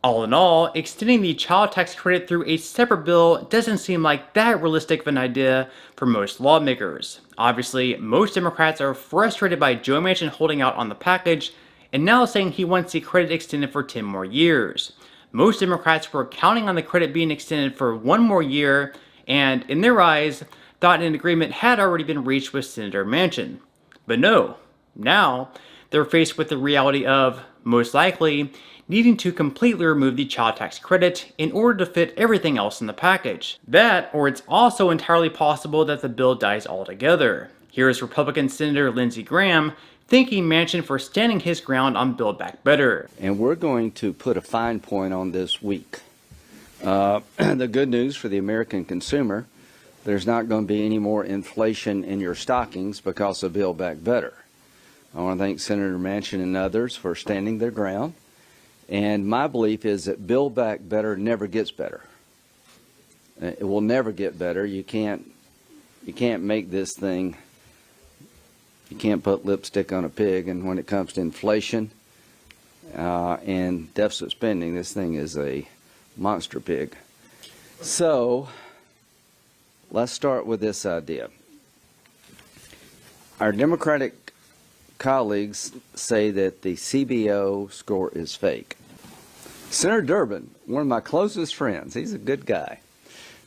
All in all, extending the child tax credit through a separate bill doesn't seem like that realistic of an idea for most lawmakers. Obviously, most Democrats are frustrated by Joe Manchin holding out on the package and now saying he wants the credit extended for 10 more years. Most Democrats were counting on the credit being extended for one more year and, in their eyes, thought an agreement had already been reached with Senator Manchin. But no, now they're faced with the reality of, most likely, needing to completely remove the child tax credit in order to fit everything else in the package. That, or it's also entirely possible that the bill dies altogether. Here's Republican Senator Lindsey Graham thanking Manchin for standing his ground on Build Back Better. And we're going to put a fine point on this week. The good news for the American consumer, there's not going to be any more inflation in your stockings because of Build Back Better. I want to thank Senator Manchin and others for standing their ground. And my belief is that Build Back Better never gets better. It will never get better. You can't make this thing, you can't put lipstick on a pig. And when it comes to inflation and deficit spending, this thing is a monster pig. So let's start with this idea. Our Democratic colleagues say that the CBO score is fake. Senator Durbin, one of my closest friends, he's a good guy.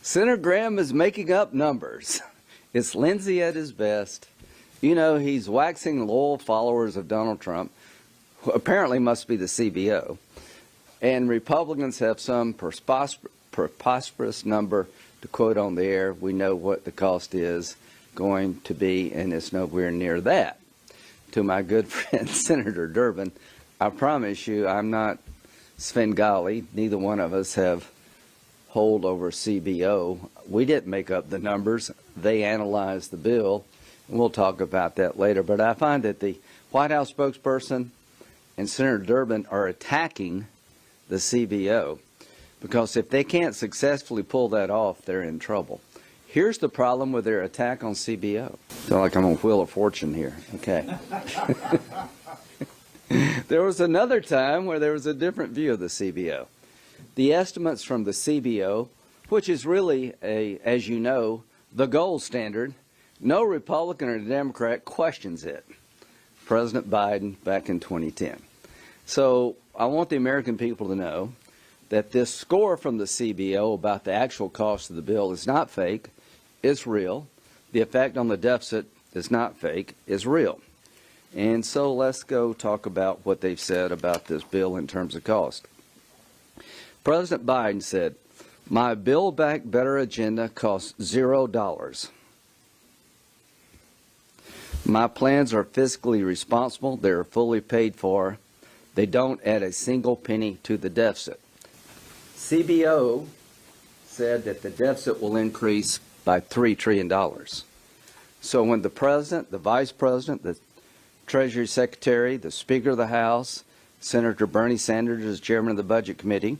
Senator Graham is making up numbers. It's Lindsey at his best. You know, he's waxing loyal followers of Donald Trump, who apparently must be the CBO. And Republicans have some preposterous number to quote on the air. We know what the cost is going to be, and it's nowhere near that. To my good friend Senator Durbin, I promise you I'm not Svengali. Neither one of us have hold over CBO. We didn't make up the numbers. They analyzed the bill, and we'll talk about that later. But I find that the White House spokesperson and Senator Durbin are attacking the CBO because if they can't successfully pull that off, they're in trouble. Here's the problem with their attack on CBO. I feel like I'm on Wheel of Fortune here. Okay. There was another time where there was a different view of the CBO. The estimates from the CBO, which is really, as you know, the gold standard, no Republican or Democrat questions it. President Biden back in 2010. So I want the American people to know that this score from the CBO about the actual cost of the bill is not fake. It's real. The effect on the deficit is not fake. It's real. And so let's go talk about what they've said about this bill in terms of cost. President Biden said, "My Build Back Better agenda costs $0. My plans are fiscally responsible. They're fully paid for. They don't add a single penny to the deficit." CBO said that the deficit will increase by $3 trillion. So when the President, the Vice President, the Treasury Secretary, the Speaker of the House, Senator Bernie Sanders as Chairman of the Budget Committee,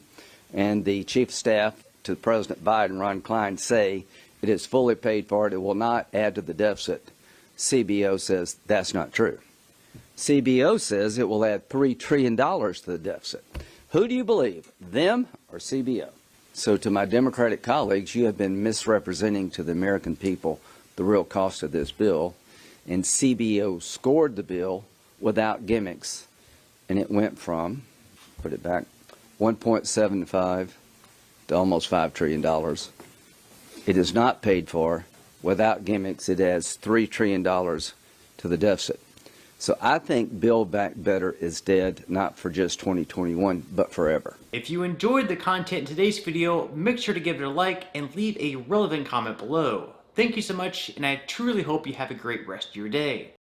and the Chief of Staff to President Biden, Ron Klein, say it is fully paid for, it will not add to the deficit, CBO says that's not true. CBO says it will add $3 trillion to the deficit. Who do you believe, them or CBO? So to my Democratic colleagues, you have been misrepresenting to the American people the real cost of this bill, and CBO scored the bill without gimmicks, and it went from, put it back, 1.75 to almost $5 trillion. It is not paid for. Without gimmicks, it adds $3 trillion to the deficit. So I think Build Back Better is dead, not for just 2021, but forever. If you enjoyed the content in today's video, make sure to give it a like and leave a relevant comment below. Thank you so much, and I truly hope you have a great rest of your day.